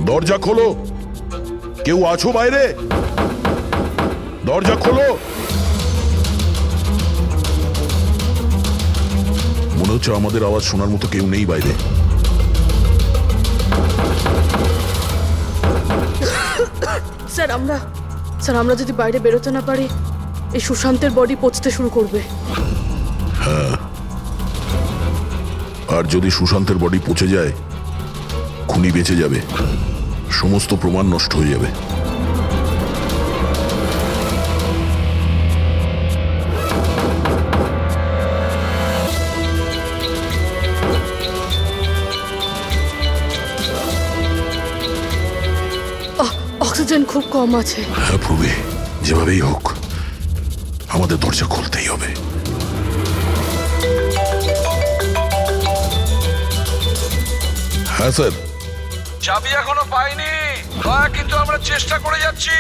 দরজা খোলো। কেউ আছো বাইরে? দরজা খোলো। মনে হচ্ছে আমাদের আওয়াজ শোনার মতো কেউ নেই বাইরে। স্যার আমরা যদি বাইরে বেরোতে না পারি, এই সুশান্তের বডি পচতে শুরু করবে। হ্যাঁ, আর যদি সুশান্তের বডি পচে যায়, খুনি বেঁচে যাবে, সমস্ত প্রমাণ নষ্ট হয়ে যাবে। অক্সিজেন খুব কম আছে। হ্যাঁ প্রবি, যেভাবেই হোক আমাদের দরজা খুলতেই হবে। হ্যাঁ স্যার। চাবি এখনো পাইনি, কিন্তু আমরা চেষ্টা করে যাচ্ছি।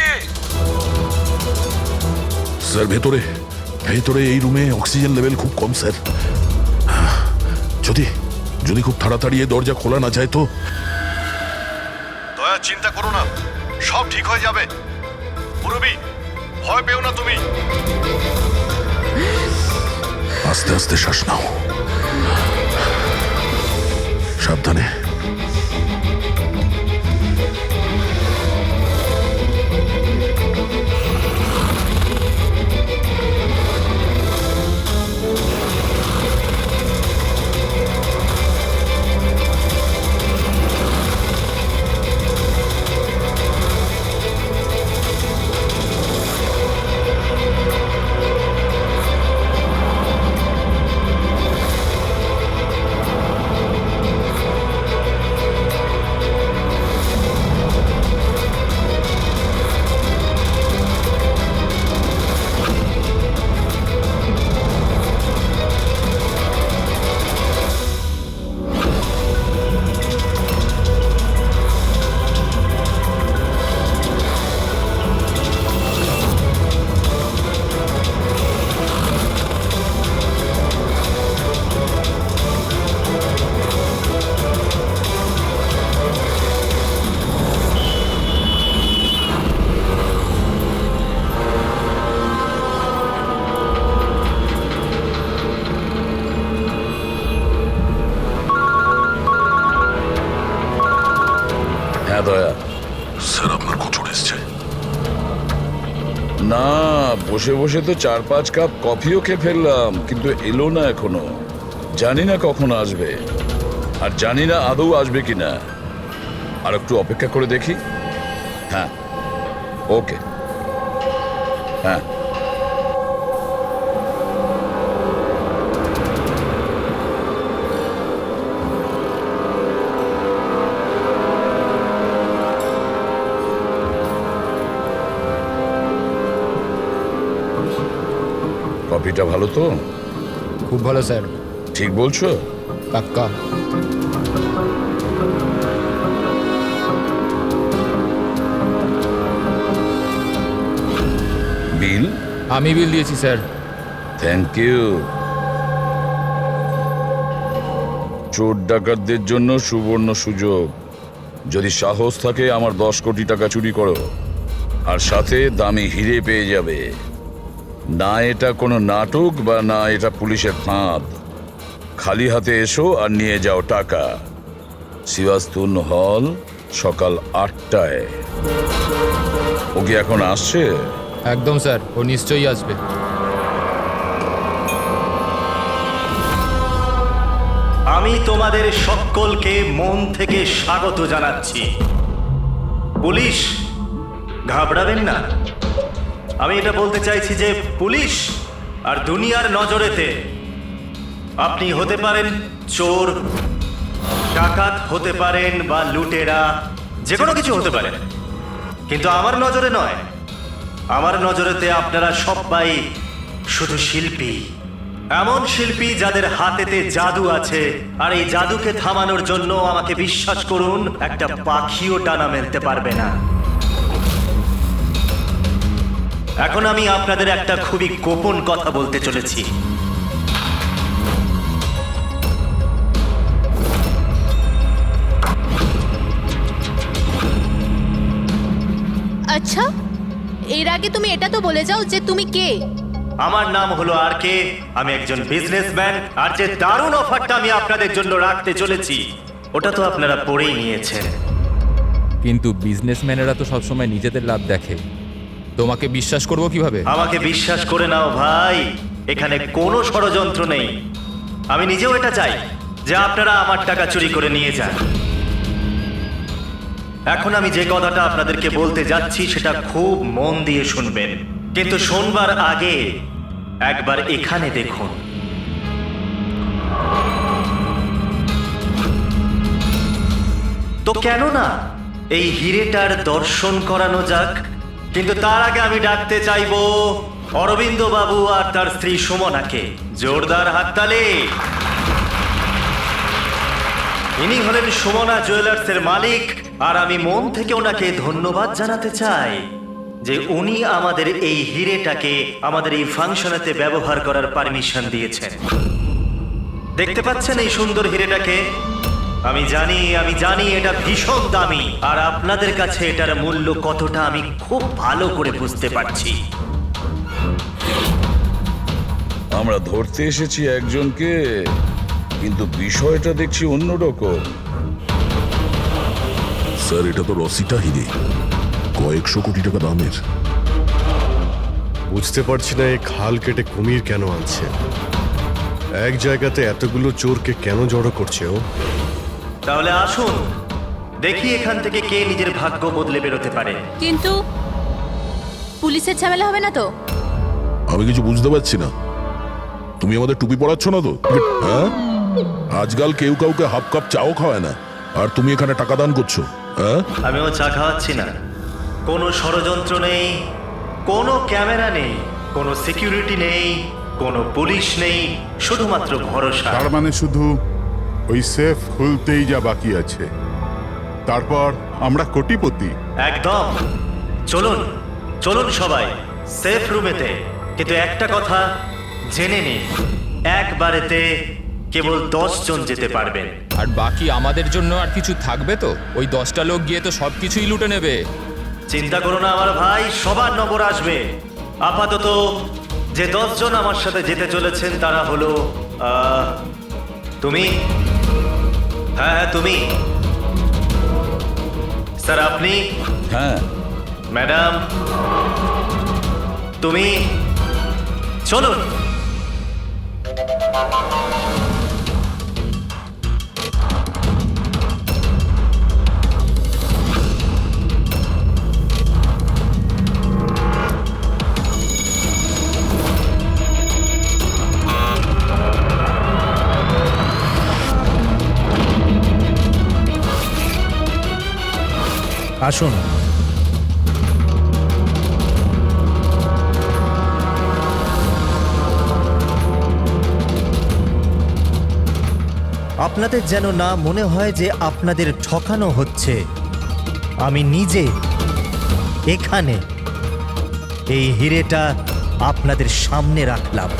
স্যার ভেতরে এই রুমে অক্সিজেন লেভেল খুব কম স্যার। যদি খুব তাড়াতাড়ি এই দরজা খোলা না যায় তো। দয়া, চিন্তা করো না, সব ঠিক হয়ে যাবে। মুরব্বি, ভয় পেও না তুমি। আস্তে আস্তে শ্বাস নাও, সাবধানে। দয়া, স্যার আপনার কোচর এসছে। না, বসে বসে তো 4-5 কাপ কফিও খেয়ে ফেললাম, কিন্তু এলো না এখনো। জানি না কখন আসবে, আর জানি না আদৌ আসবে কিনা। আর একটু অপেক্ষা করে দেখি। হ্যাঁ, ওকে। হ্যাঁ, কফিটা ভালো তো? খুব ভালো স্যার। ঠিক বলছো? পাক্কা। বিল? আমি বিল দিয়েছি স্যার। Thank you. চোর ডাকাতদের জন্য সুবর্ণ সুযোগ। যদি সাহস থাকে আমার 10 কোটি টাকা চুরি করো, আর সাথে দামি হিরে পেয়ে যাবে। না এটা কোনো নাটক, বা না এটা পুলিশের ফাঁদ। খালি হাতে এসো আর নিয়ে যাও টাকা। সিওয়াস্তুন হল, সকাল 8টায়। ও কি এখন আসছে? একদম স্যার, ও নিশ্চয়ই আসবে। আমি তোমাদের সকলকে মন থেকে স্বাগত জানাচ্ছি। পুলিশ, ঘাবড়াবেন না। আমি এটা বলতে চাইছি যে পুলিশ আর দুনিয়ার নজরেতে আপনি হতে পারেন চোর, ডাকাত হতে পারেন, বা লুটেরা, যে কোনো কিছু হতে পারেন, কিন্তু আমার নজরে নয়। আমার নজরেতে আপনারা সবাই শুধু শিল্পী। এমন শিল্পী যাদের হাতেতে জাদু আছে, আর এই জাদুকে থামানোর জন্য আমাকে বিশ্বাস করুন, একটা পাখিও ডানা মেলতে পারবে না। এখন আমি আপনাদের একটা খুবই গোপন কথা বলতে চলেছি। আচ্ছা, এর আগে তুমি এটা তো বলে যাও যে তুমি কে। আমার নাম হলো আর কে, আমি একজন বিজনেসম্যান। আর যে দারুণ অফারটা আমি আপনাদের জন্য রাখতে চলেছি ওটা তো আপনারা পড়েই নিয়েছেন। কিন্তু বিজনেসম্যানেরা তো সবসময় নিজেদের লাভ দেখে, তোমাকে বিশ্বাস করবো কিভাবে? আমাকে বিশ্বাস করে নাও ভাই, এখানে কোনো ষড়যন্ত্র নেই। আমি নিজেও এটা চাই যে আপনারা আমার টাকা চুরি করে নিয়ে যান। এখন আমি যে কথাটা আপনাদেরকে বলতে যাচ্ছি সেটা খুব মন দিয়ে শুনবেন, কিন্তু শোনবার আগে একবার এখানে দেখুন। তো কেন না এই হিরেটার দর্শন করানো যাক। কিন্তু তার আগে আমি ডাকতে চাইবো অরবিন্দ বাবু আর তার স্ত্রী সুমনাকে। জোরদার হাততালি। ইনি হলেন সুমনা জুয়েলার্সের মালিক, আর আমি মন থেকে ওনাকে ধন্যবাদ জানাতে চাই যে উনি আমাদের এই হিরেটাকে আমাদের এই ফাংশনেতে ব্যবহার করার পারমিশন দিয়েছেন। দেখতে পাচ্ছেন এই সুন্দর হিরেটাকে? আমি জানি এটা ভীষণ দামি, আর আপনাদের কাছে এটার মূল্য কতটা আমি খুব ভালো করে বুঝতে পারছি। আমরা ধরতে এসেছি একজনকে, কিন্তু বিষয়টা দেখছি অন্যরকম। স্যার, এটা তো রসিটা হিরে, কয়েকশো কোটি টাকা দামের। বুঝতে পারছি না এই খাল কেটে কুমির কেন আনছে। এক জায়গাতে এতগুলো চোরকে কেন জড়ো করছে ও? তাহলে আসুন দেখি এখান থেকে কে নিজের ভাগ্য বদলে বেরোতে পারে। কিন্তু পুলিশের ঝামেলা হবে না তো? আমি কিছু বুঝতে পারছি না। তুমি আমাদের টুপি পরাচ্ছ না তো? হ্যাঁ, আজকাল কেউ কাউকে হাফ কাপ চাও খাওয়ায় না, আর তুমি এখানে টাকা দান করছো। হ্যাঁ, আমিও চা খাওয়াচ্ছি না। কোনো ষড়যন্ত্র নেই, কোনো ক্যামেরা নেই, কোনো সিকিউরিটি নেই, কোনো পুলিশ নেই, শুধুমাত্র ভরসা। তার মানে শুধু ওই সেফ খুলতেই যা বাকি আছে, তারপর আমরা কোটিপতি। একদম। চলুন চলুন সবাই সেফ রুমেতে। কিন্তু একটা কথা জেনে নিন, একবারেতে কেবল 10 জন যেতে পারবেন। আর বাকি আমাদের জন্য আর কিছু থাকবে তো? ওই 10টা লোক গিয়ে তো সব কিছুই লুটে নেবে। চিন্তা করো না আমার ভাই, সবার নম্বর আসবে। আপাতত যে 10 জন আমার সাথে যেতে চলেছেন তারা হলো তুমি, হ্যাঁ তুমি, স্যার আপনি, হ্যাঁ, ম্যাডাম তুমি। চলুন। আসুন। আপনাদের যেন না মনে হয় যে আপনাদের ঠকানো হচ্ছে। আমি নিজে এখানে এই হিরেটা আপনাদের সামনে রাখলাম।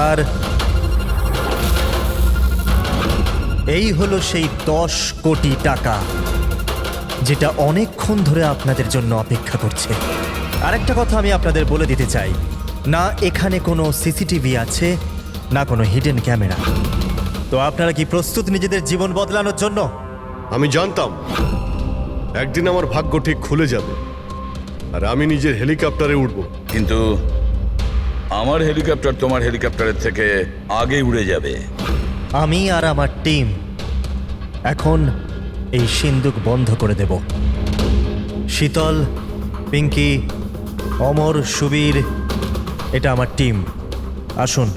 আর এই হলো সেই 10 কোটি টাকা যেটা অনেকক্ষণ ধরে আপনাদের জন্য অপেক্ষা করছে। আরেকটা কথা আমি আপনাদের বলে দিতে চাই, না এখানে কোনো সিসিটিভি আছে, না কোনো হিডেন ক্যামেরা। তো আপনারা কি প্রস্তুত নিজেদের জীবন বদলানোর জন্য? আমি জানতাম একদিন আমার ভাগ্য ঠিক খুলে যাবে, আর আমি নিজের হেলিকপ্টারে উঠবো। কিন্তু আমার হেলিকপ্টার তোমার হেলিকপ্টারের থেকে আগে উড়ে যাবে। আমি আর আমার টিম এখন এই সিন্দুক বন্ধ করে দেব। শীতল, পিঙ্কি, অমর, সুবীর, এটা আমার টিম। আসুন।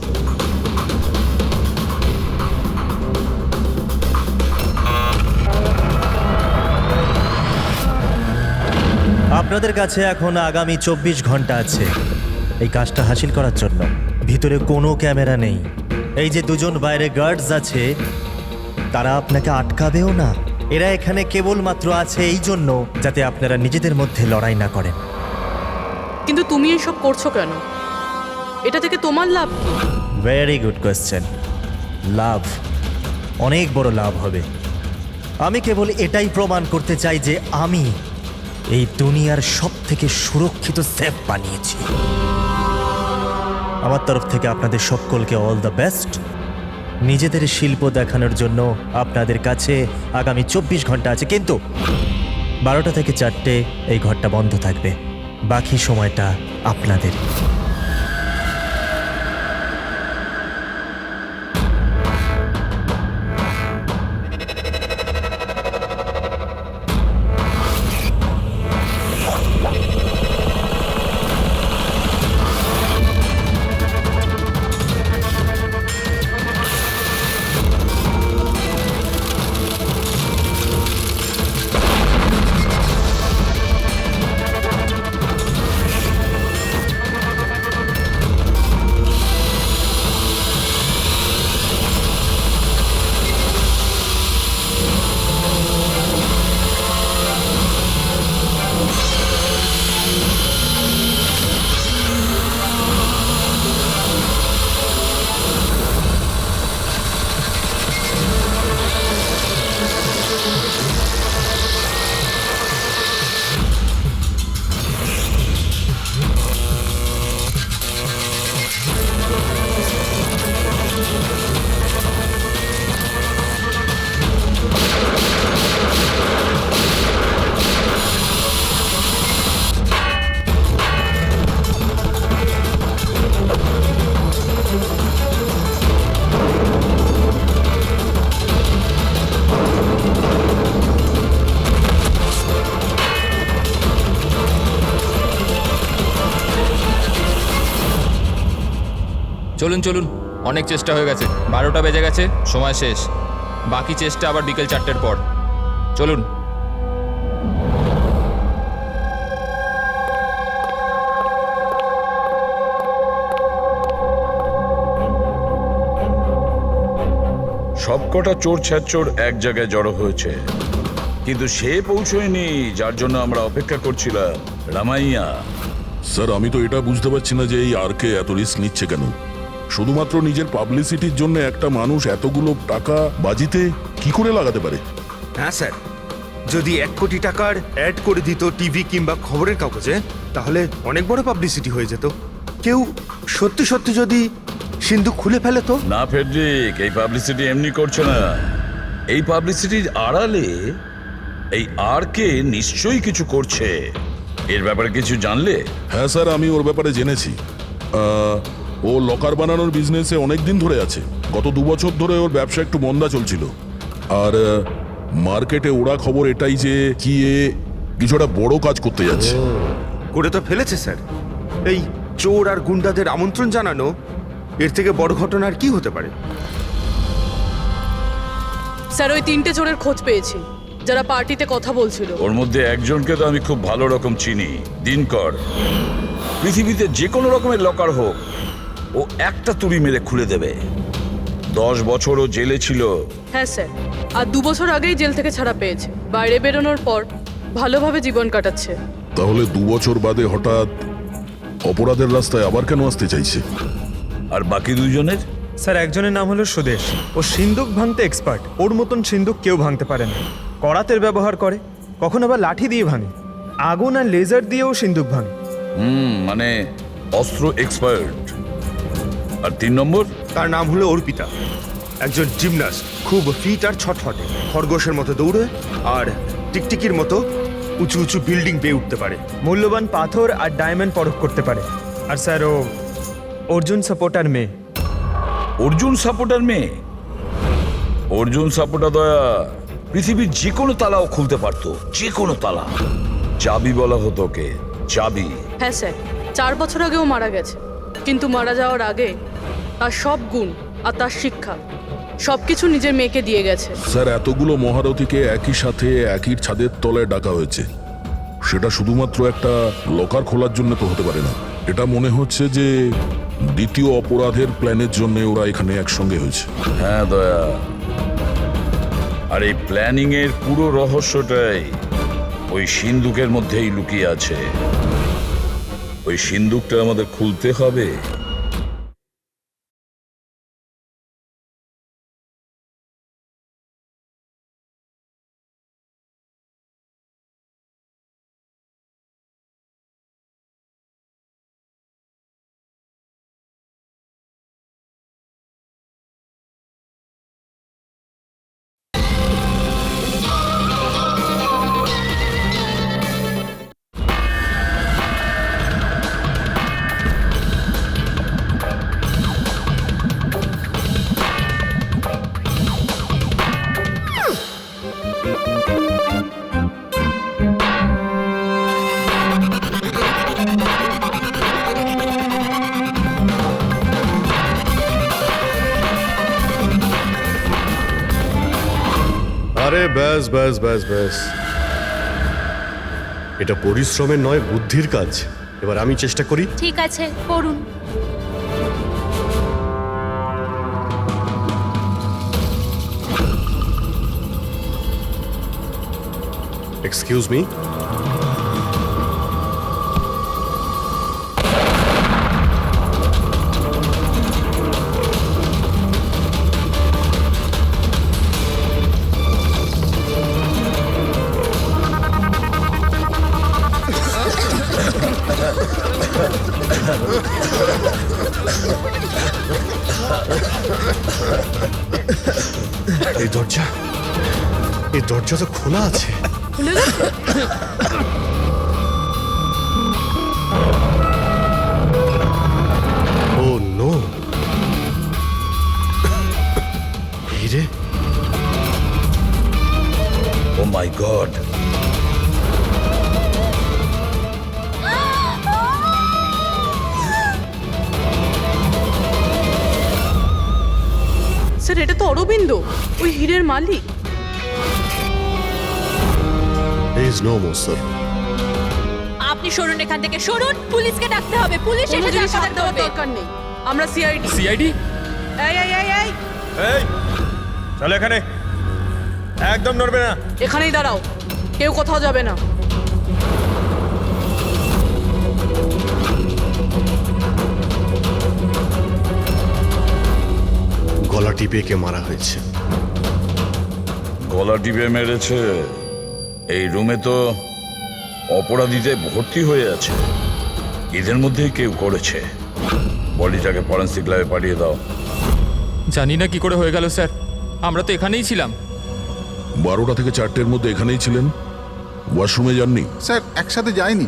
আপনাদের কাছে এখন আগামী 24 ঘন্টা আছে এই কাজটা হাসিল করার জন্য। ভিতরে কোনো ক্যামেরা নেই। এই যে দুজন বাইরে গার্ডস আছে, তারা আপনাকে আটকাবেও না। এরা এখানে কেবলমাত্র আছে এই জন্য যাতে আপনারা নিজেদের মধ্যে লড়াই না করেন। কিন্তু তুমি এসব করছো কেন? এটা থেকে তোমার লাভ কি? Very good question. লাভ, অনেক বড় লাভ হবে। আমি কেবল এটাই প্রমাণ করতে চাই যে আমি এই দুনিয়ার সব থেকে সুরক্ষিত সেফ বানিয়েছি। আমার তরফ থেকে আপনাদের সকলকে অল দ্য বেস্ট। নিজেদের শিল্প দেখানোর জন্য আপনাদের কাছে আগামী 24 ঘন্টা আছে, কিন্তু 12টা থেকে 4টে এই ঘরটা বন্ধ থাকবে। বাকি সময়টা আপনাদের। চলুন চলুন, অনেক চেষ্টা হয়ে গেছে। 12টা বেজে গেছে, সময় শেষ। বাকি চেষ্টা আবার বিকেল 4টের পর। চলুন। সবকটা চোর ছ্যাচোর এক জায়গায় জড়ো হয়েছে, কিন্তু সে পৌঁছয়নি যার জন্য আমরা অপেক্ষা করছিলাম। রামাইয়া। স্যার আমি তো এটা বুঝতে পারছি না যে এই আরকে এত রিস্ক নিচ্ছে কেন। শুধুমাত্র নিজের পাবলিসিটির জন্য একটা মানুষ এতগুলো টাকা বাজিতে কি করে লাগাতে পারে? হ্যাঁ স্যার, যদি 1 কোটি টাকার অ্যাড করে দিত টিভি কিংবা খবরের কাগজে, তাহলে অনেক বড় পাবলিসিটি হয়ে যেত। কেউ সত্যি সত্যি যদি সিন্ধুক খুলে ফেলে তো? না ফেডরিক, এই পাবলিসিটি এমনি করছে না। এই পাবলিসিটির আড়ালে এই আরকে নিশ্চয়ই কিছু করছে। এর ব্যাপারে কিছু জানলে? হ্যাঁ স্যার, আমি ওর ব্যাপারে জেনেছি। ও লকার বানানোর বিজনেসে অনেক দিন ধরে আছে। গত 2 বছর ধরে ওর ব্যবসা একটু মন্দা চলছিল। আর মার্কেটে ওরা খবর এটাই যে কি এ কিছু একটা বড় কাজ করতে যাচ্ছে। করে তো ফেলেছে স্যার। এই চোর আর গুন্ডাদের আমন্ত্রণ জানানো, এর থেকে বড় ঘটনা আর কি হতে পারে? স্যার ওই 3টে চোরের খোঁজ পেয়েছি যারা পার্টিতে কথা বলছিল। ওর মধ্যে একজনকে তো আমি খুব ভালো রকম চিনি, দিনকর। পৃথিবীতে যে কোনো রকমের লকার হোক, ও একটা তুড়ি মেরে খুলে দেবে। 10 বছর ও জেলে ছিল। হ্যাঁ স্যার, আর 2 বছর আগেই জেল থেকে ছাড়া পেয়েছে। বাইরে বেরোনোর পর ভালোভাবে জীবন কাটাচ্ছে। তাহলে 2 বছর বাদে হঠাৎ অপরাধের রাস্তায় আবার কেন আসতে চাইছে? আর বাকি দুজনের? স্যার একজনের নাম হলো সুদেশ। ও সিন্দুক ভাঙতে এক্সপার্ট। ওর মতন সিন্দুক কেউ ভাঙতে পারে না। করাতের ব্যবহার করে, কখন আবার লাঠি দিয়ে ভাঙে, আগুন আর লেজার দিয়েও সিন্দুক ভাঙে। মানে অস্ত্র এক্সপার্ট। আর 3 নম্বর? তার নাম হলো অর্পিতা, একজন জিমনাস্ট। খুব ফিট আর ছটফটে, খরগোশের মতো দৌড়ে আর টিকটিকির মতো উঁচু উঁচু বিল্ডিং বেয়ে উঠতে পারে। মূল্যবান পাথর আর ডায়মন্ড পরখ করতে পারে। আর স্যার ও অর্জুন সাপোর্টার মেয়ে। অর্জুন সাপোর্টার মেয়ে? অর্জুন সাপোর্টার দয়া পৃথিবীর যে কোনো তালাও খুলতে পারতো, যে কোনো তালা। চাবি বলা হতো ওকে, চাবি। হ্যাঁ স্যার, 4 বছর আগেও মারা গেছে। কিন্তু মারা যাওয়ার আগে তার সব গুণ আর তার শিক্ষা সবকিছু নিজের মেয়েকে দিয়ে গেছে। স্যার এতগুলো মহারথীকে একই সাথে একই ছাদের তলায় ডাকা হয়েছে, সেটা শুধুমাত্র একটা লকার খোলার জন্য তো হতে পারে না। এটা মনে হচ্ছে যে দ্বিতীয় অপরাধের প্ল্যানের জন্য ওরা এখানে একসঙ্গে হয়েছে। হ্যাঁ দয়া, আর এই প্ল্যানিং এর পুরো রহস্যটাই ওই সিন্দুকের মধ্যেই লুকিয়ে আছে। ওই সিন্দুকটা আমাদের খুলতে হবে, আরে ব্যাস ব্যাস ব্যাস ব্যাস, এটা পরিশ্রমের নয় বুদ্ধির কাজ। এবার আমি চেষ্টা করি। ঠিক আছে, করুন। এক্সকিউজ মি, এই দরজা তো খোলা আছে। খুলে গেছে? ও নো, হিরে, ও মাই গড, স্যার এটা তো অরবিন্দ, ওই হীরের মালিক। there is no more, sir. আপনি সরুন এখান থেকে, সরুন। পুলিশকে ডাকতে হবে, পুলিশ কোনো এসে জিনিস ডাকতে হাত দেওয়ার হবে। দরকার নেই, আমরা সিআইডি। সিআইডি? এই এই এই এই এই চলো এখানে, একদম নড়বে না। এখানেই দাঁড়াও, কেউ কোথাও যাবে না। গলা টিপে কে মারা হয়েছে? গলা টিপে মেরেছে? এই রুমে তো অপরাধীতে ভর্তি হয়ে আছে, এদের মধ্যেই কেউ করেছে। বডিটাকে ফরেন্সিক ল্যাবে পাঠিয়ে দাও। জানি না কি করে হয়ে গেল স্যার, আমরা তো এখানেই ছিলাম। 12টা থেকে 4টের মধ্যে এখানেই ছিলেন, ওয়াশরুমে যাননি? স্যার একসাথে যায়নি,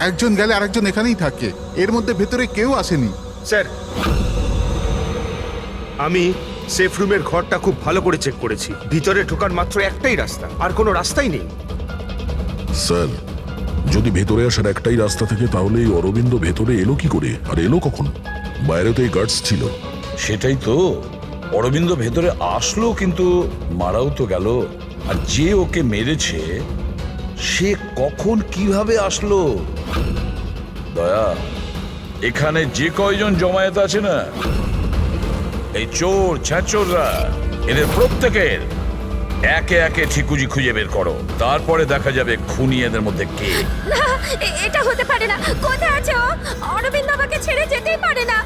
একজন গেলে আরেকজন এখানেই থাকে, এর মধ্যে ভেতরে কেউ আসেনি। স্যার, আমি সেফ রুমের ঘরটা খুব ভালো করে চেক করেছি। ভিতরে ঢোকার মাত্র একটাই রাস্তা, আর কোনো রাস্তাই নেই। স্যার, যদি ভেতরে আসার একটাই রাস্তা থেকে তাহলে এই অরবিন্দ ভেতরে এলো কি করে, আর এলো কখন? বাইরে তো এই গার্ডস ছিল। সেটাই তো, অরবিন্দ ভেতরে আসলো কিন্তু মারাও তো গেল। আর যে ওকে মেরেছে সে কখন কিভাবে আসলো? দয়া, এখানে যে কয়জন জমায়েত আছে না, এই চোর ছ্যাচোররা, এদের প্রত্যেকের একে একে ঠিকুজি খুঁজে বের করো, তারপরে দেখা যাবে খুনি এদের মধ্যে কে। না, এটা হতে পারে না। কোথায় আছে ও? অরবিন্দ আমাকে ছেড়ে যেতেই পারে না।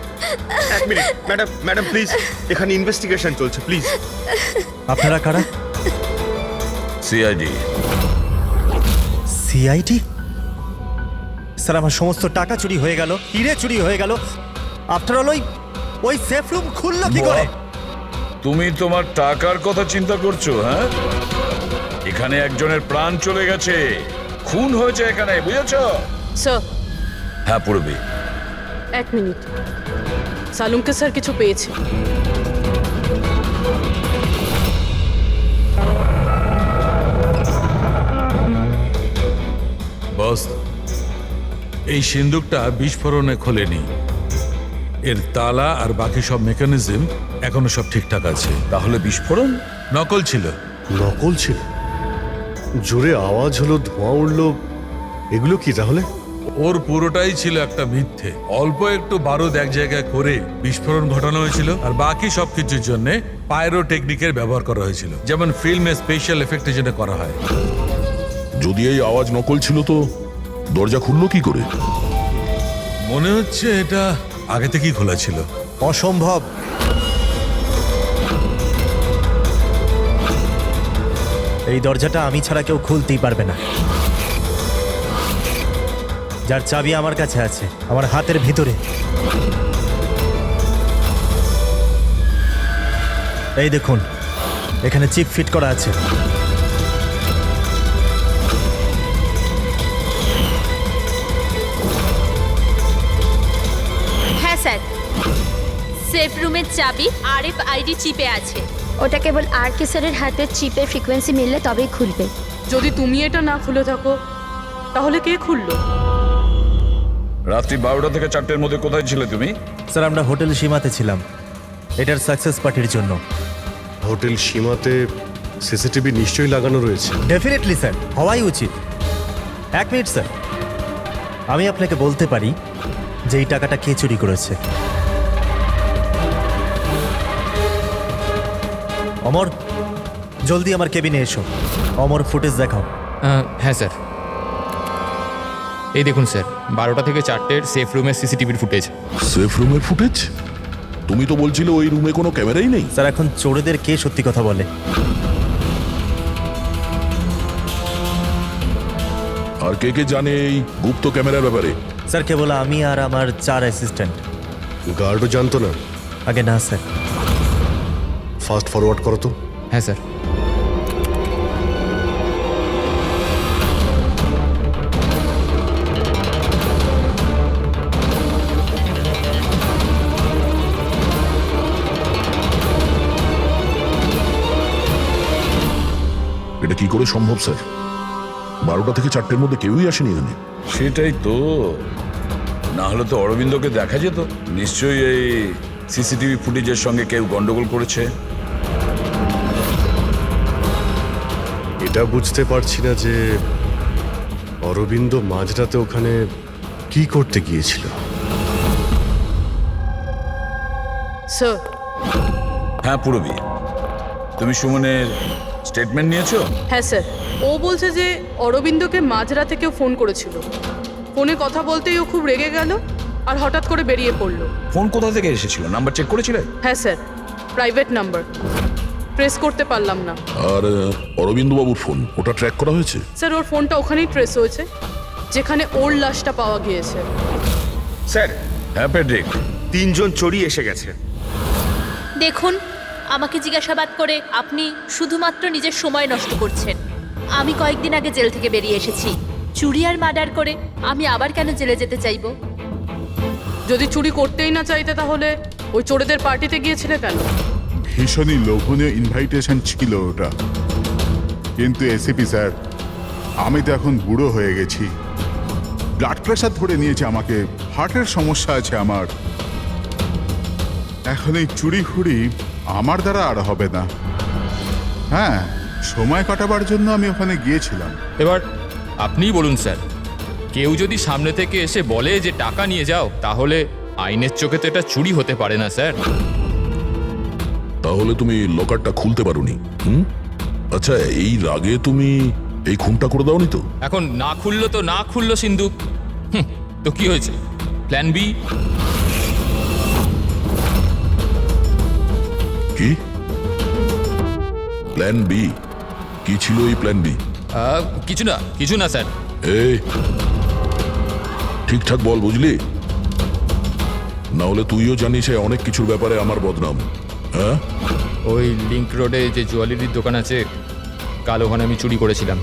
এক মিনিট, ম্যাডাম প্লিজ, এখানে ইনভেস্টিগেশন চলছে, প্লিজ। আপনারা কারা? সিআইডি। সিআইডি? স্যার আমার সমস্ত টাকা চুরি হয়ে গেল, হিরে চুরি হয়ে গেল, আফটার অল ওই সেফ রুম খুললো কি করে? তুমি তোমার টাকার কথা চিন্তা করছো? হ্যাঁ, এখানে একজনের প্রাণ চলে গেছে, খুন হয়েছে এখানে, বুঝেছ? স্যার হ্যাঁ, পড়বে। 1 মিনিট, সালুমকে স্যার কিছু পেয়েছে। বস, এই সিন্দুকটা বিস্ফোরণে খোলেনি, এর তালা আর বাকি সব মেকানিজম এখনো সব ঠিকঠাক আছে। তাহলে বিস্ফোরণ নকল ছিল। নকল ছিল? জোরে আওয়াজ হলো, ধোঁয়া উঠলো, এগুলো কি তাহলে? ওর পুরোটাই ছিল একটা মিথ্যে। অল্প একটু বারুদ এক জায়গায় করে বিস্ফোরণ ঘটানো হয়েছিল, আর বাকি সবকিছুর জন্য পাইরো টেকনিকের ব্যবহার করা হয়েছিল, যেমন ফিল্মে স্পেশাল এফেক্টের জন্য করা হয়। যদি এই আওয়াজ নকল ছিল তো দরজা খুললো কি করে? মনে হচ্ছে এটা আগে থেকেই খোলা ছিল। অসম্ভব। এই দরজাটা আমি ছাড়া কেউ খুলতেই পারবে না। যার চাবি আমার কাছে আছে, আমার হাতের ভিতরে। এই দেখুন, এখানে চিপ ফিট করা আছে। হ্যাঁ স্যার, সেফ রুমের চাবি RFID চিপে আছে। ওটা কেবল আর কে স্যারের হাতের চিপের ফ্রিকোয়েন্সি মিললে তবেই খুলবে। যদি তুমি এটা না খুলে থাকো তাহলে কে খুললো? রাত্রি 12টা থেকে 4টের মধ্যে কোথায় ছিলে তুমি? স্যার আমরা হোটেল সীমাতে ছিলাম এটার সাকসেস পার্টির জন্য। হোটেল সীমাতে সিসিটিভি নিশ্চয়ই লাগানো রয়েছে। ডেফিনেটলি স্যার, হওয়াই উচিত। 1 মিনিট স্যার, আমি আপনাকে বলতে পারি যে এই টাকাটা কে চুরি করেছে। অমর, জলদি আমার কেবিনে এসো। অমর, ফুটেজ দেখাও। হ্যাঁ স্যার, এই দেখুন স্যার 12টা থেকে 4টের সেফ রুমের সিসিটিভির ফুটেজ। সেফ রুমের ফুটেজ? তুমি তো বলছিলে ওই রুমে কোনো ক্যামেরাই নেই। স্যার এখন চোরেদের কে সত্যি কথা বলে? আর কে কে জানে এই গুপ্ত ক্যামেরার ব্যাপারে? স্যার কেবল আমি আর আমার 4 অ্যাসিস্ট্যান্ট। গার্ডও জানতো না? আগে না স্যার। ফাস্ট ফরওয়ার্ড করো তো। হ্যাঁ স্যার। এটা কি করে সম্ভব স্যার? 12টা থেকে 4টের মধ্যে কেউই আসেনি এখানে। সেটাই তো, না হলে তো অরবিন্দকে দেখা যেত। নিশ্চয়ই এই সিসিটিভি ফুটেজের সঙ্গে কেউ গন্ডগোল করেছে। এটা বুঝতে পারছি না যে অরবিন্দ মাঝরাতে ওখানে কি করতে গিয়েছিল। স্যার, হ্যাঁ পুরবি, তুমি সুমনের স্টেটমেন্ট নিয়েছো? হ্যাঁ স্যার, ও বলছে যে অরবিন্দকে মাঝরাতে কেউ ফোন করেছিল। ফোনে কথা বলতেই ও খুব রেগে গেল আর হঠাৎ করে বেরিয়ে পড়লো। ফোন কোথা থেকে এসেছিল? নাম্বার চেক করেছিলে? হ্যাঁ স্যার, প্রাইভেট নাম্বার, ট্রেস করতে পারলাম না। আর অরবিন্দ বাবুর ফোন, ওটা ট্র্যাক করা হয়েছে? স্যার ওর ফোনটা ওখানেই ট্রেস হয়েছে যেখানে ওর লাশটা পাওয়া গিয়েছে। স্যার, হ্যাঁ প্যাড্রিক। 3 জন চোরি এসে গেছে। দেখুন, আমাকে জিজ্ঞাসাবাদ করে আপনি শুধুমাত্র নিজের সময় নষ্ট করছেন। আমি কয়েকদিন আগে জেল থেকে বেরিয়ে এসেছি। চুরি আর মার্ডার করে আমি আবার কেন জেলে যেতে চাইবো? যদি চুরি করতেই না চাইতে তাহলে ওই চোরেদের পার্টিতে গিয়েছিলে কেন? ভীষণই লোভনীয় ইনভাইটেশন ছিল ওটা, কিন্তু এসিপি স্যার আমি তো এখন বুড়ো হয়ে গেছি। ব্লাড প্রেশার ধরে নিয়েছে আমাকে, হার্টের সমস্যা আছে আমার। এখন এই চুরি ফুরি আমার দ্বারা আর হবে না। হ্যাঁ, সময় কাটাবার জন্য আমি ওখানে গিয়েছিলাম। এবার আপনিই বলুন স্যার, কেউ যদি সামনে থেকে এসে বলে যে টাকা নিয়ে যাও, তাহলে আইনের চোখে তো এটা চুরি হতে পারে না স্যার। তাহলে তুমি লকারটা খুলতে পারোনি? আচ্ছা, এই রাগে তুমি এই খুনটা করে দাওনি তো? এখন না খুললো তো না খুললো সিন্ধুক, তো কি হয়েছে? Plan B? কি প্ল্যান বি? কি ছিল এই প্ল্যান বি? কিছু না স্যার। এই ঠিকঠাক বল, বুঝলি? না হলে তুইও জানিস অনেক কিছুর ব্যাপারে আমার বদনাম। হ্যাঁ, ওই লিংক রোডে যে জুয়েলারির দোকান আছে, কাল ওখানে আমি চুরি করেছিলাম।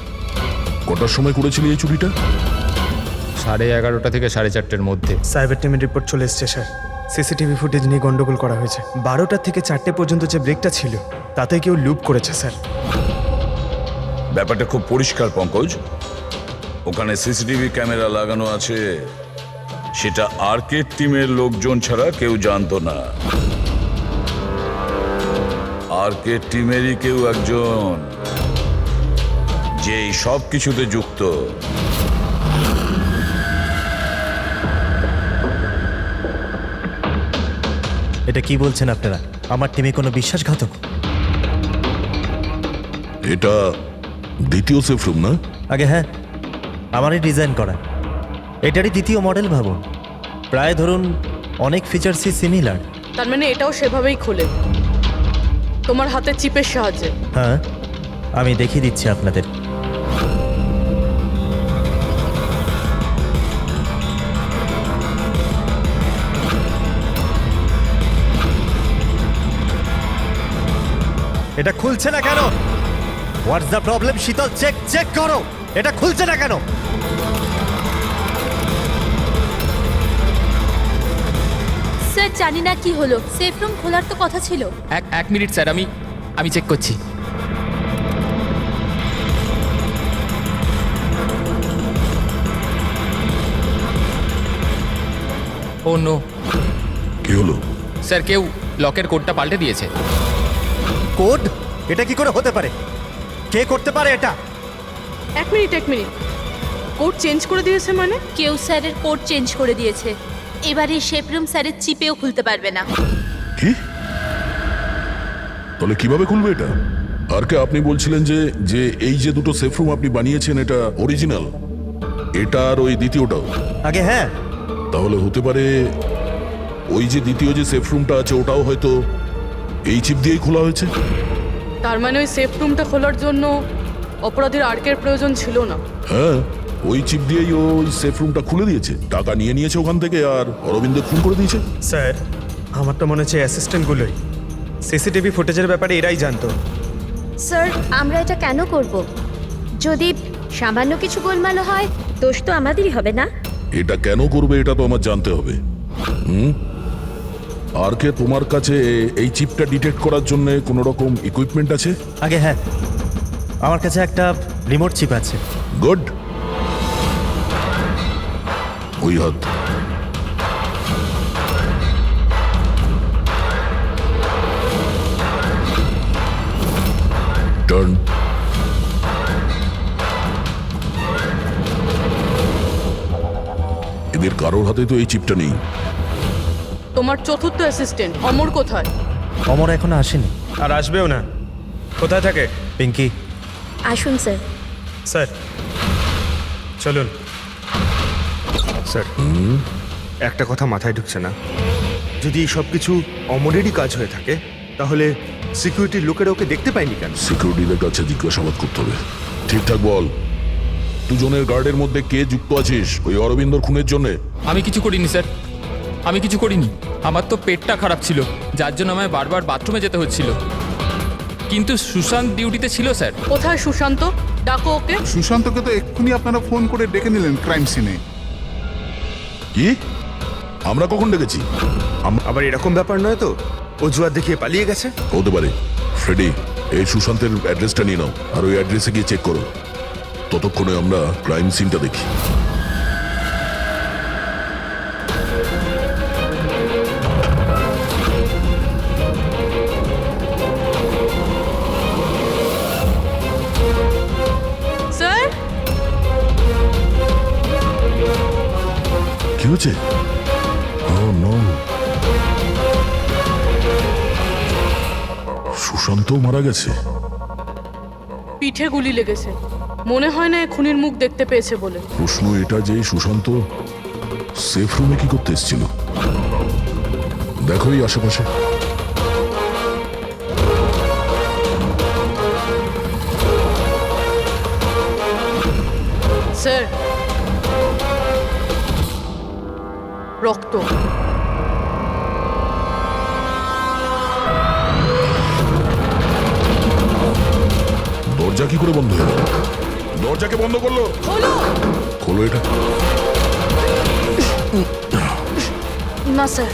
কটার সময় করেছিলি এই চুরিটা? 11:30 থেকে 4:30-এর মধ্যে। সাইবার টিমের রিপোর্ট চলে এসছে স্যার। সিসিটিভি ফুটেজ নিয়ে গন্ডগোল করা হয়েছে। 12টা থেকে 4টে পর্যন্ত যে ব্রেকটা ছিল তাতে কেউ লুপ করেছে স্যার। ব্যাপারটা খুব পরিষ্কার পঙ্কজ। ওখানে সিসিটিভি ক্যামেরা লাগানো আছে, সেটা আর্কেড টিমের লোকজন ছাড়া কেউ জানতো না। আর্কেড টিমেরই কেউ একজন যে এই সব কিছুতে যুক্ত। এটা কি বলছেন আপনারা? আমার টিমে কোনো বিশ্বাসঘাতক? এটা দ্বিতীয় সেফ রুম না? আগে হ্যাঁ, আমারই ডিজাইন করা। এটারই দ্বিতীয় মডেল ভাবুন। প্রায় ধরুন অনেক ফিচার্সই সিমিলার। তার মানে এটাও সেভাবেই খোলে, তোমার হাতের চিপের সাহায্যে? হ্যাঁ, আমি দেখিয়ে দিচ্ছি আপনাদের। এটা খুলছে না কেন? What's the problem? শীতল, চেক করো, এটা খুলছে না কেন? স্যার জানি না কি হলো, সেফ রুম খোলার তো কথা ছিল। এক মিনিট স্যার, আমি চেক করছি। ও নো কি হলো? স্যার, কেউ লকের কোডটা পাল্টে দিয়েছে। কোড? এটা কি করে হতে পারে? কে করতে পারে এটা? এক মিনিট কোড চেঞ্জ করে দিয়েছে মানে? কেউ স্যারের কোড চেঞ্জ করে দিয়েছে। এবারে শেফরুম স্যারের চিপেও খুলতে পারবে না। কি? তাহলে কিভাবে খুলবে এটা? আর কে আপনি বলছিলেন যে যে এই যে দুটো সেফ রুম আপনি বানিয়েছেন এটা অরিজিনাল, এটা আর ওই দ্বিতীয়টাও? আগে হ্যাঁ। তাহলে হতে পারে ওই যে দ্বিতীয় যে সেফ রুমটা আছে ওটাও হয়তো এই চিপ দিয়েই খোলা হয়েছে। তার মানে ওই সেফ রুমটা খোলার জন্য অপরাধীর আর্কের প্রয়োজন ছিল না। হ্যাঁ, ওই চিপ দিয়েই ওই সেফ রুমটা খুলে দিয়েছে, টাকা নিয়ে নিয়েছে ওখান থেকে আর অরবিন্দের খুন করে দিয়েছে। স্যার, আমার তো মনে হচ্ছে অ্যাসিস্ট্যান্টগুলোই সিসিটিভি ফুটেজের ব্যাপারে এরাই জানতো। স্যার, আমরা এটা কেন করব? যদি সামান্য কিছু গোলমাল হয়, দোষ তো আমাদেরই হবে না? এটা কেন করবে এটা তো আমার জানতে হবে। আর কে তোমার কাছে এই চিপটা ডিটেক্ট করার জন্য কোনো রকম ইকুইপমেন্ট আছে? আগে হ্যাঁ, আমার কাছে একটা রিমোট চিপ আছে। গুড। ওই হাত। টার্ন। এদের কারোর হাতে তো এই চিপটা নেই। তোমার চতুর্থ অ্যাসিস্ট্যান্ট অমর কোথায়? অমর এখনো আসেনি। আর আসবেও না। কোথায় থাকে? পিঙ্কি। আসুন স্যার। স্যার চলুন। স্যার, একটা কথা মাথায় ঢুকছে না। যদি এই সব কিছু অমরেরই কাজ হয়ে থাকে, তাহলে সিকিউরিটির লোকেরা ওকে দেখতে পায়নি কেন? সিকিউরিটিদের কাছে জিজ্ঞাসাবাদ করতে হবে। ঠিকঠাক বল, দুজনের গার্ডের মধ্যে কে যুক্ত আছিস ওই অরবিন্দর খুনের জন্য? আমি কিছু করিনি স্যার, আমি কিছু করিনি। আমার তো পেটটা খারাপ ছিল, যার জন্য আমায় বারবার বাথরুমে যেতে হচ্ছিল। কিন্তু সুশান্ত ডিউটিতে ছিল স্যার। কোথায় সুশান্ত? ডাকো ওকে। সুশান্তকে তো এক্ষুনি আপনারা ফোন করে ডেকে নিলেন ক্রাইম সিনে। কি? আমরা কখন ডেকেছি? আবার এরকম ব্যাপার নয় তো অজুহাত দেখিয়ে পালিয়ে গেছে? হতে পারে। ফ্রেডি, এই সুশান্তের অ্যাড্রেসটা নিয়ে নাও আর ওই অ্যাড্রেসে গিয়ে চেক করো। ততক্ষণে আমরা ক্রাইম সিনটা দেখি। স্যার, কি হচ্ছে? Oh, no. সুশান্ত মারা গেছে। পিঠে গুলি লেগেছে। মনে হয় না এ খুনির মুখ দেখতে পেয়েছে বলে। প্রশ্ন এটা যে সুশান্ত সেফ রুমে কি করতে এসেছিল? দেখো এই আশেপাশে। স্যার, রক্ত। দরজা কি করে বন্ধ হলো? দরজাকে বন্ধ করলো। হলো খোলো এটা। না স্যার।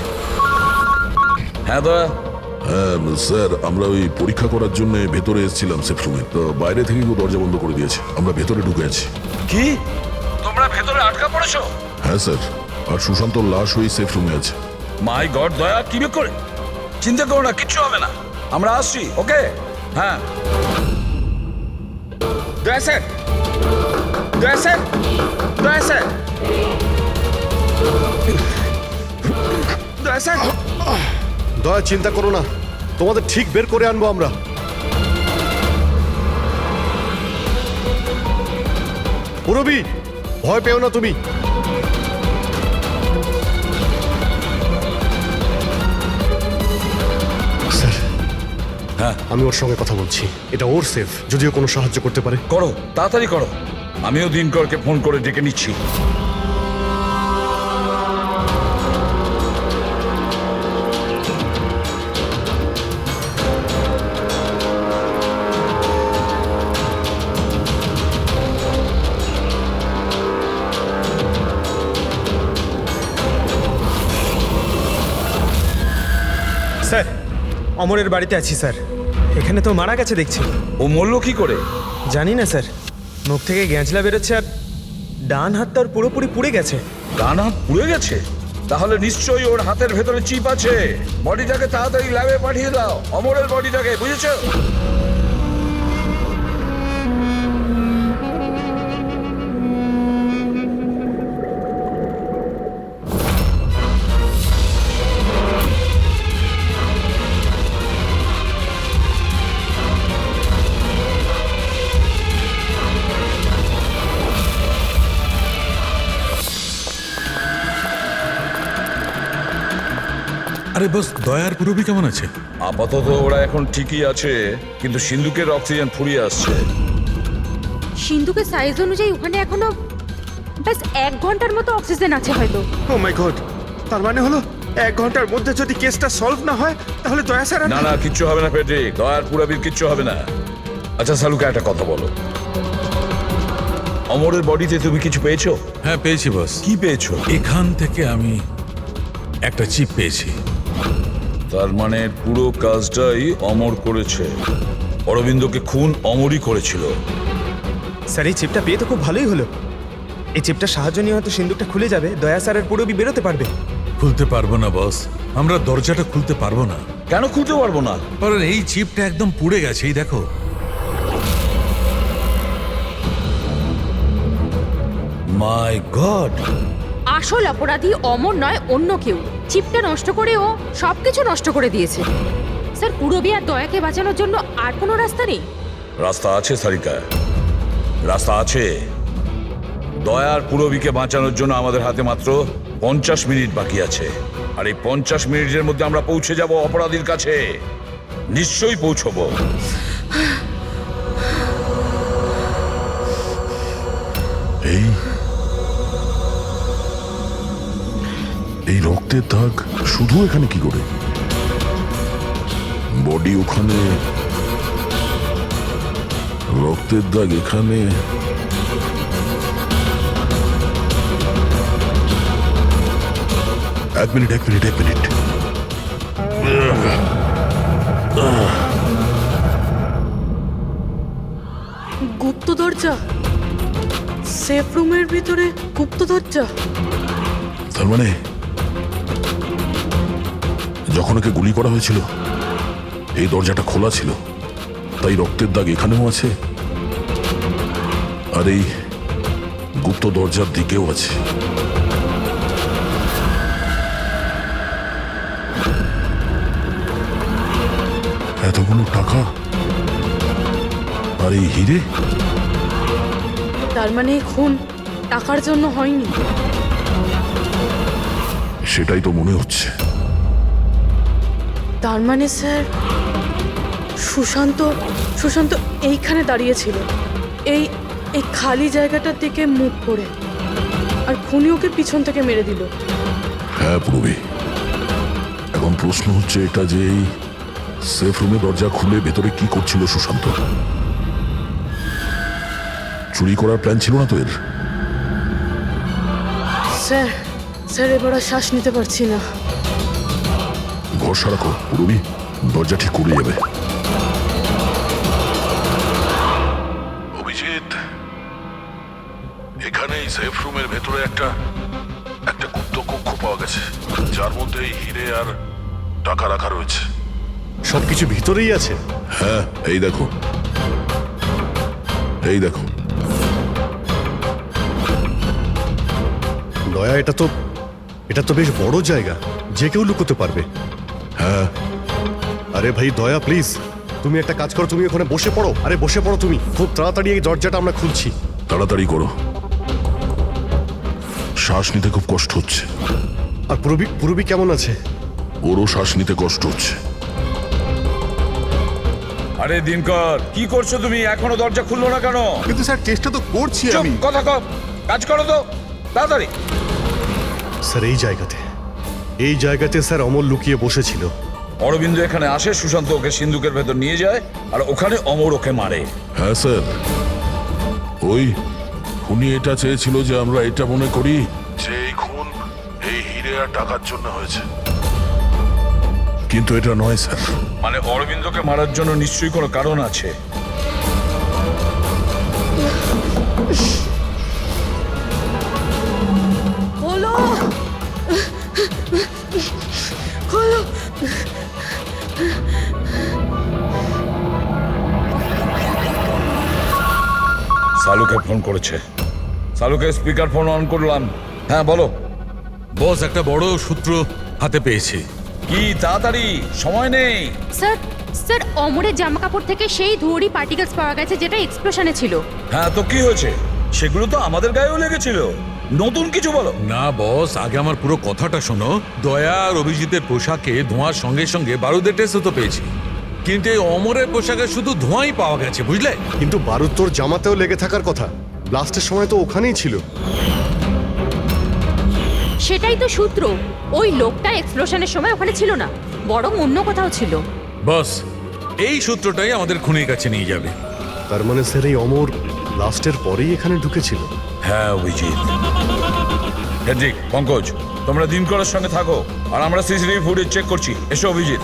হ্যাঁ দয়া। হ্যাঁ স্যার, আমরা ওই পরীক্ষা করার জন্য ভেতরে এসেছিলাম সেফ রুমে, তো বাইরে থেকে কেউ দরজা বন্ধ করে দিয়েছে। আমরা ভেতরে ঢুকে আছি। কি? তোমরা ভেতরে আটকা পড়েছো? হ্যাঁ স্যার, আর সুশান্তর লাশ ওই সেফ রুমে আছে। মাই গড দয়া, কি করে? চিন্তা করো না, কিচ্ছু হবে না। আমরা আসছি, ওকে? হ্যাঁ। দয়া স্যার, দয়া স্যার, দয়া স্যার, দয়া স্যার। দয়া, চিন্তা করো না, তোমাদের ঠিক বের করে আনবো আমরা। পুরবি, ভয় পেও না তুমি। স্যার, হ্যাঁ, আমি ওর সঙ্গে কথা বলছি। এটা ওর সেফ, যদিও কোনো সাহায্য করতে পারে। করো, তাড়াতাড়ি করো। আমিও দিনকরকে ফোন করে ডেকে নিচ্ছি। স্যার, অমরের বাড়িতে আছি স্যার। এখানে তো মারা গেছে দেখছি। ও মরল কি করে? জানি না স্যার, মুখ থেকে গ্যাঁজলা বেরোচ্ছে আর ডান হাত তার পুরোপুরি পুড়ে গেছে। ডান হাত পুড়ে গেছে? তাহলে নিশ্চয়ই ওর হাতের ভেতরে চিপ আছে। বডিটাকে তাড়াতাড়ি ল্যাবে পাঠিয়ে দাও, অমরের বডিটাকে, বুঝেছো? আরে বস, দয়ার পুরবি কেমন আছে? আপাতত ওরা এখন ঠিকই আছে, কিন্তু সিন্ধুকের অক্সিজেন ফুরিয়ে আসছে। সিন্ধুকের সাইজ অনুযায়ী ওখানে এখনো ব্যাস 1 ঘন্টার মতো অক্সিজেন আছে হয়তো। ও মাই গড, তার মানে হলো 1 ঘন্টার মধ্যে যদি কেসটা সলভ না হয় তাহলে দয়া স্যার না না, কিচ্ছু হবে না পেট্রিক, দয়ার পুরাবির কিচ্ছু হবে না। আচ্ছা সালুকা, একটা কথা বলো, অমরের বডিতে তুমি কিছু পেয়েছো? হ্যাঁ পেয়েছি বস। কি পেয়েছো? এখান থেকে আমি একটা চিপ পেয়েছি। তার মানে পুরো কাজটাই অমর করেছে। অরবিন্দকে খুন অমরই করেছিল। স্যার এই চিপটা পেয়ে তো খুব ভালোই হলো। এই চিপটা সাহায্য নিয়ে হয়তো সিন্ধুকটা খুলে যাবে, দয়া স্যারের পুরবি বেরোতে পারবে। খুলতে পারবো না বস, আমরা দরজাটা খুলতে পারবো না। কেন খুলতে পারবো না? কারণ এই চিপটা একদম পুড়ে গেছে, এই দেখো। মাই গড! আসল অপরাধী অমর নয়, অন্য কেউ। চিপটা নষ্ট করে ও সবকিছু নষ্ট করে দিয়েছে। স্যার, পুরবি আর দয়াকে বাঁচানোর জন্য আর কোনো রাস্তা নেই? রাস্তা আছে সারিকা, রাস্তা আছে। দয়ার পুরবিকে বাঁচানোর জন্য আমাদের হাতে মাত্র 50 মিনিট বাকি আছে। আর এই 50 মিনিটের মধ্যে আমরা পৌঁছে যাব অপরাধীর কাছে। নিশ্চয়ই পৌঁছবো। এই রক্তের দাগ শুধু এখানে কি করে? বডি ওখানে, রক্তের দাগ এখানে। এক মিনিট। গুপ্ত দরজা? সেফ রুমের ভিতরে গুপ্ত দরজা? তার মানে যখন ওকে গুলি করা হয়েছিল এই দরজাটা খোলা ছিল, তাই রক্তের দাগ এখানেও আছে আর এই গুপ্ত দরজার দিকেও আছে। এতগুলো টাকা আর এই হিরে? তার মানে খুন টাকার জন্য হয়নি? সেটাই তো মনে হচ্ছে। তার মানে স্যার, সুশান্ত এইখানে দাঁড়িয়েছিল, এই এই খালি জায়গাটার দিকে মুখ করে, আর খুনি ওকে পিছন থেকে মেরে দিল। হ্যাঁ পূর্বে। এখন প্রশ্ন হচ্ছে এটা যে এই সেফ রুমে দরজা খুলে ভেতরে কি করছিল সুশান্ত? চুরি করার প্ল্যান ছিল না তো এর? স্যার এবার আর শ্বাস নিতে পারছি না। ভরসা রাখো পূর্বী, দরজা ঠিক করে যাবে। অভিজিৎ, এখানে এই সেফ রুমের ভেতরে একটা গুপ্ত কক্ষ পাওয়া গেছে, যার মধ্যে এই হিরে আর টাকা রাখা রয়েছে। সবকিছু ভিতরেই আছে? হ্যাঁ, এই দেখো। দয়া, এটা তো বেশ বড় জায়গা, যে কেউ লুকোতে পারবে। হ্যাঁ। আরে ভাই দয়া, প্লিজ তুমি একটা কাজ করো, তুমি ওখানে বসে পড়ো। আরে বসে পড়ো তুমি, খুব তাড়াতাড়ি এই দরজাটা আমরা খুলছি। তাড়াতাড়ি করো, শ্বাস নিতে খুব কষ্ট হচ্ছে। আর পুরবি কেমন আছে? ওরও শ্বাস নিতে কষ্ট হচ্ছে। আরে দিনকর, কি করছো তুমি? এখনো দরজা খুললো না কেন? কিন্তু স্যার চেষ্টা তো করছি আমি। কথা কম, কাজ করো তো তাড়াতাড়ি। স্যার এই জায়গাতে স্যার অমর লুকিয়ে বসেছিল। অরবিন্দ এখানে আসে, সুশান্ত ওকে সিন্ধুকের ভেতর নিয়ে যায়, আর ওখানে অমর ওকে মারে। হ্যাঁ স্যার, ওই খুনি এটা চেয়েছিল যে আমরা এটা মনে করি যে এই খুন এই হিরে আর টাকার জন্য হয়েছে। কিন্তু এটা নয় স্যার। মানে অরবিন্দকে মারার জন্য নিশ্চয়ই কোনো কারণ আছে। খোলো খোলো। সালুকে ফোন করেছে। সালুকে স্পিকার ফোন অন করলাম। হ্যাঁ বলো। বস একটা বড় সূত্র হাতে পেয়েছে। কি তাড়াতাড়ি, সময় নেই। স্যার স্যার অমরের জামা কাপড় থেকে সেই ধুয়োরই পার্টিকেলস পাওয়া গেছে যেটা এক্সপ্লোশনে ছিল। হ্যাঁ তো কি হয়েছে? সেগুলো তো আমাদের গায়েও লেগেছিল। নতুন কিছু বলো। না বস, আগে আমার পুরো কথাটা শোনো। দয়া আর অভিজিতের পোশাকে ধোঁয়ার সঙ্গে সঙ্গে বারুদের টেস্টও তো পেয়েছি, কিন্তু এই অমরের পোশাকে শুধু ধোঁয়াই পাওয়া গেছে, বুঝলে? কিন্তু বারুদ তোর জামাতেও লেগে থাকার কথা, ব্লাস্টের সময় তো ওখানেই ছিল। সেটাই তো সূত্র, ওই লোকটা এক্সপ্লোশনের সময় ওখানে ছিল না, বরং অন্য কোথাও ছিল। বস, এই সূত্রটাই আমাদের খুনির কাছে নিয়ে যাবে। তার মানে স্যার এই অমর ব্লাস্টের পরেই এখানে ঢুকেছিল। হ্যাঁ অভিজিৎ। হেড্রিক, পঙ্কজ, তোমরা দিনকরের সঙ্গে থাকো আর আমরা সিসিটিভি ফুটেজ চেক করছি। এসো অভিজিৎ।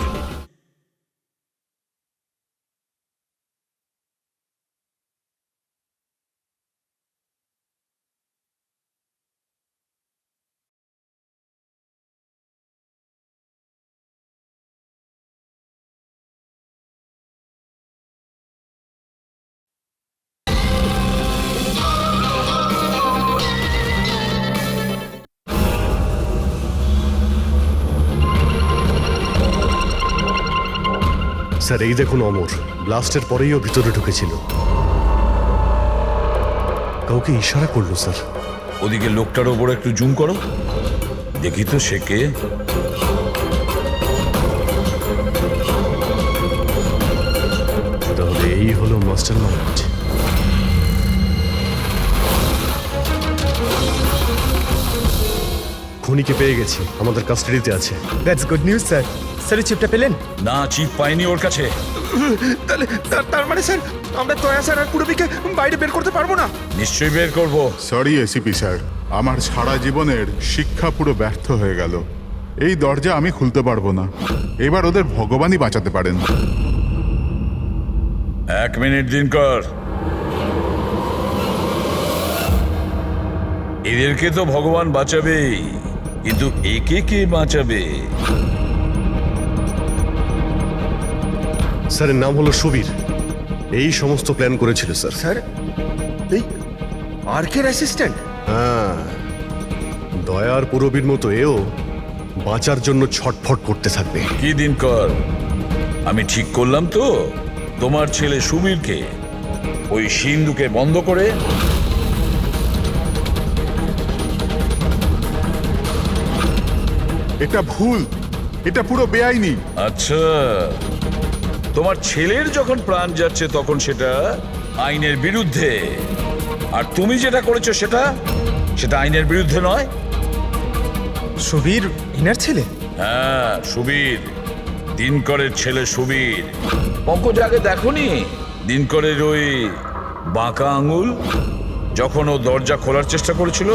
স্যার এই দেখুন অমর ব্লাস্টের পরেই ও ভিতরে ঢুকেছিল। কাউকে ইশারা করলো স্যার। ওদিকে লোকটার ওপর একটু জুম করো, দেখি তো সে কে। তাহলে এই হলো মাস্টার মাইন্ড। খুনিকে পেয়ে গেছি, আমাদের কাস্টাডিতে আছে। That's good news sir. Sir চিপটা পেলেন? না, চিপ পাইনি ওর কাছে। তাহলে তার মানে স্যার আমরা দয়া স্যার আর পুরবিকে বাইরে বের করতে পারবো না? নিশ্চয়ই বের করবো। সরি এসিপি স্যার, আমার সারা জীবনের শিক্ষা পুরো ব্যর্থ হয়ে গেল। এই দরজা আমি খুলতে পারবো না। এবার ওদের ভগবানই বাঁচাতে পারেন। 1 মিনিট দিনকর। এদেরকে তো ভগবান বাঁচাবেই, কিন্তু একে কে বাঁচাবে? স্যারের নাম হলো সুবীর, এই সমস্ত প্ল্যান করেছিল স্যার। স্যার এই আর্কের অ্যাসিস্ট্যান্ট? হ্যাঁ, দয়ার পুরবীর মতো এও বাঁচার জন্য ছটফট করতে থাকবে। কি দিনকর, আমি ঠিক করলাম তো? তোমার ছেলে সুবীরকে ওই সিন্ধুকে বন্ধ করে এটা ভুল, এটা পুরো বেআইনি। আচ্ছা, তোমার ছেলের যখন প্রাণ যাচ্ছে তখন সেটা আইনের বিরুদ্ধে, আর তুমি যেটা করেছো সেটা আইনের বিরুদ্ধে নয়। সুবীর ইনার ছেলে? হ্যাঁ সুবীর, দিনকরের ছেলে সুবীর। পঙ্কজ আগে দেখোনি দিনকরের ওই বাঁকা আঙুল যখন ও দরজা খোলার চেষ্টা করেছিল?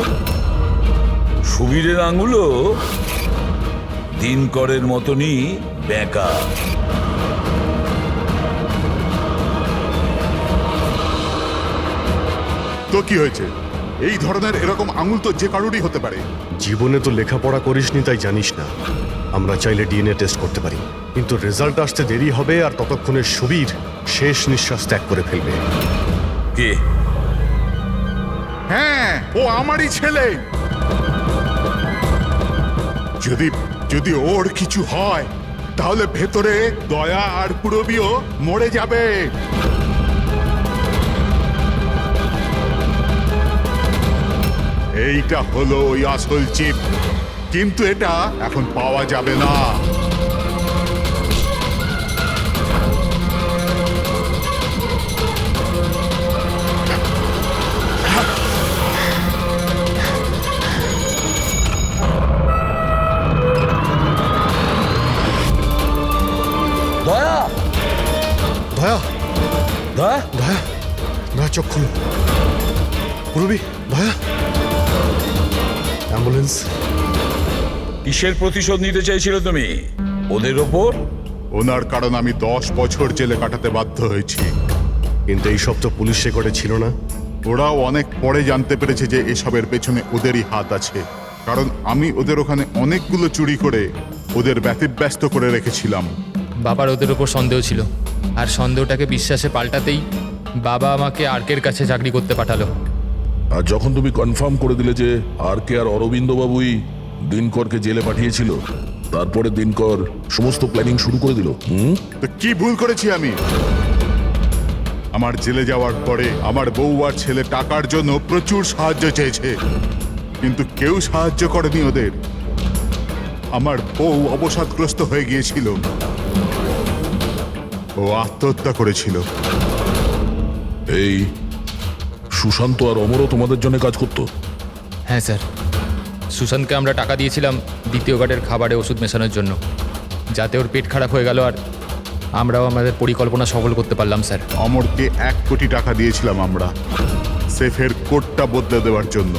সুবীরের আঙুলও দিনকরের মতনই বেঁকা। তো কি হয়েছে? এই ধরনের এরকম আঙুল তো যে কারোরই হতে পারে। জীবনে তো লেখাপড়া করিসনি তাই জানিস না। আমরা চাইলে ডিএনএ টেস্ট করতে পারি, কিন্তু রেজাল্ট আসতে দেরি হবে, আর ততক্ষণে সুবীর শেষ নিঃশ্বাস ত্যাগ করে ফেলবে। কে? হ্যাঁ, ও আমারই ছেলে। যদি ওর কিছু হয় তাহলে ভেতরে দয়া আর পুরবিও মরে যাবে। এইটা হলো ওই আসল চিপ, কিন্তু এটা এখন পাওয়া যাবে না। দয়া, দয়া, দয়া, দয়া, দয়া চোখ খুলো। পুরবী, দয়া, অ্যাম্বুলেন্স। কিসের প্রতিশোধ নিতে চাইছিলে তুমি? ওদের ওপর? ওনার কারণ আমি 10 বছর জেলে কাটাতে বাধ্য হয়েছি। কিন্তু এই সব তো পুলিশ রেকর্ডে ছিল না। ওরাও অনেক পরে জানতে পেরেছে যে এসবের পেছনে ওদেরই হাত আছে, কারণ আমি ওদের ওখানে অনেকগুলো চুরি করে ওদের ব্যতিব্যস্ত করে রেখেছিলাম। বাবার ওদের ওপর সন্দেহ ছিল, আর সন্দেহটাকে বিশ্বাসে পাল্টাতেই বাবা আমাকে আর্কের কাছে চাকরি করতে পাঠালো। আর যখন তুমি কনফার্ম করে দিলে যে আর কে আর অরবিন্দ বাবুই দিনকরকে জেলে পাঠিয়েছিল, তারপরে দিনকর সমস্ত প্ল্যানিং শুরু করে দিল। তো কি ভুল করেছি আমি? আমার জেলে যাওয়ার পরে আমার বউ আর ছেলে টাকার জন্য প্রচুর সাহায্য চেয়েছে, কিন্তু কেউ সাহায্য করেনি ওদের। আমার বউ অবসাদগ্রস্ত হয়ে গিয়েছিল, ও আত্মহত্যা করেছিল। এই সুশান্ত আর অমরও তোমাদের জন্য কাজ করতো? হ্যাঁ স্যার, সুশান্তকে আমরা টাকা দিয়েছিলাম দ্বিতীয় গার্ডের খাবারে ওষুধ মেশানোর জন্য, যাতে ওর পেট খারাপ হয়ে গেল, আর আমরাও আমাদের পরিকল্পনা সফল করতে পারলাম স্যার। অমরকে 1 কোটি টাকা দিয়েছিলাম আমরা সেফের কোডটা বদলে দেওয়ার জন্য।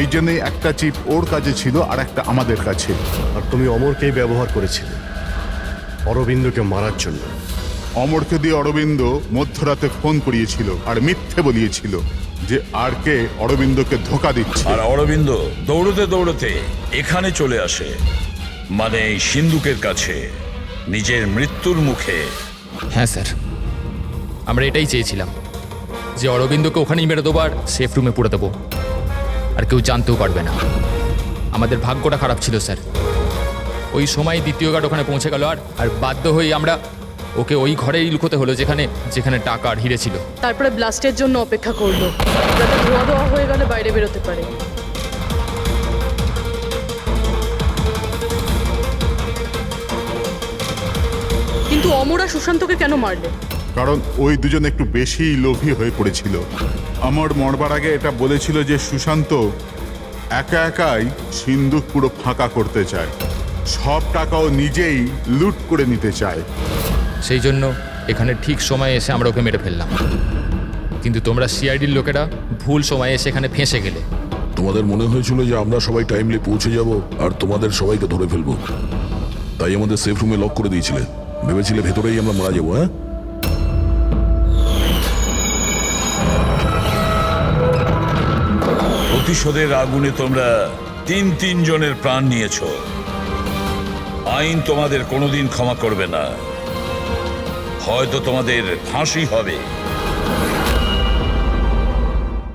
এই জন্যই একটা চিপ ওর কাছে ছিল আর একটা আমাদের কাছে। আর তুমি অমরকেই ব্যবহার করেছিলে অরবিন্দকে মারার জন্য। অমরকে দিয়ে অরবিন্দ মধ্যরাতে ফোন করিয়েছিল আর মিথ্যে বলিয়েছিল যে আর কে অরবিন্দকে ধোঁকা দিচ্ছে। আর অরবিন্দ দৌড়তে দৌড়তে এখানে চলে আসে, মানে এই সিন্ধুকের কাছে, নিজের মৃত্যুর মুখে। হ্যাঁ স্যার, আমরা এটাই চেয়েছিলাম যে অরবিন্দকে ওখানেই মেরে দেবো আর সেফ রুমে পুরে দেবো, আর কেউ জানতেও পারবে না। আমাদের ভাগ্যটা খারাপ ছিল স্যার, ওই সময় দ্বিতীয় গার্ড ওখানে পৌঁছে গেল, আর বাধ্য হয়ে আমরা ওকে ওই ঘরেই লুকোতে হলো যেখানে টাকা আর হিরে ছিল। তারপরে ব্লাস্টের জন্য অপেক্ষা করলো, যাতে ধোয়া ধোয়া হয়ে গেলে বাইরে বেরোতে পারে। কিন্তু অমরা সুশান্তকে কেন মারলে? কারণ ওই দুজন একটু বেশি লোভী হয়ে পড়েছিল। আমার মরবার আগে এটা বলেছিল যে সুশান্ত একা একাই সিন্ধুক পুরো ফাঁকা করতে চায়, সব টাকাও নিজেই লুট করে নিতে চায়। সেই জন্য এখানে ঠিক সময়ে এসে আমরা ওকে মেরে ফেললাম, কিন্তু তোমরা সিআইডির লোকেরা ভুল সময়ে এসে এখানে ফেঁসে গেলে। তোমাদের মনে হয়েছিল যে আমরা সবাই টাইমলি পৌঁছে যাব আর তোমাদের সবাইকে ধরে ফেলবো, তাই আমাদের সেফ রুমে লক করে দিয়েছিলে। ভেবেছিলে ভেতরেই আমরা মারা যাবো। হ্যাঁ, প্রতিশোধের আগুনে তোমরা 3 জনের প্রাণ নিয়েছ। আইন তোমাদের কোনোদিন ক্ষমা করবে না, হয়তো তোমাদের ফাঁসি হবে।